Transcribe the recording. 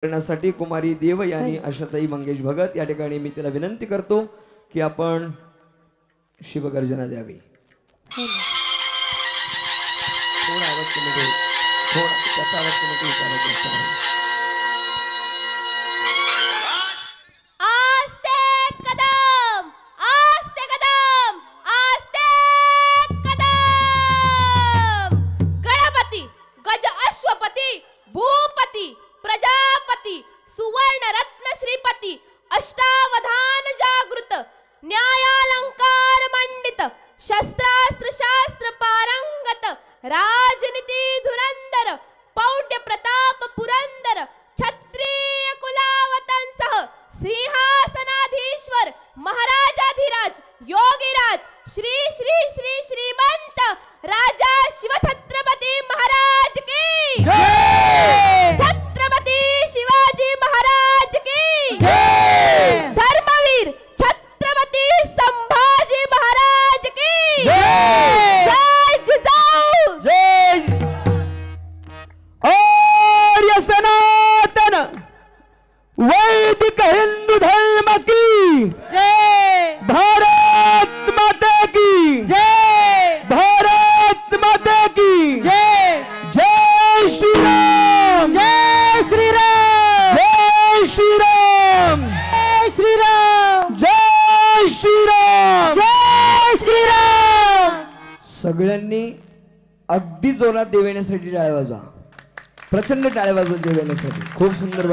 करण्यासाठी कुमारी देवयानी आशाताई मंगेश भगत या ठिकाणी मी तिला विनंती करतो की आपण शिवगर्जना द्यावी। थोडा आवाज कमी करू, थोडा त्याचा आवाज कमी करू, सुवर्ण रत्न श्रीपती अष्टावधान जागृत न्यायालंकार मंडित शस्त्रास्त्र शास्त्र पारंगत राजनीती धुरंदर पौड्य प्रताप पुरंदर क्षत्रिय कुलावतंसह सिंहासनाधीश्वर महाराजाधिराज योगीराज श्री श्री श्री श्रीमंत राजा शिवछत्रपती महाराज की छत्रपती शिवाजी महाराज की धर्मवीर छत्रपती संभाजी महाराज की जय जिजाऊ जय और सनातन वैदिक हिंदू धर्म की जय भारत माता की जय भारत माता की जय जय श्री राम जय श्री राम जय श्री राम जय श्री राम जय श्री राम जय श्री राम। सगळ्यांनी अगदी जोरात देव येण्यासाठी टाळ्या वाजवा, प्रचंड टाळ्या वाजवा देव येण्यासाठी। खूप सुंदर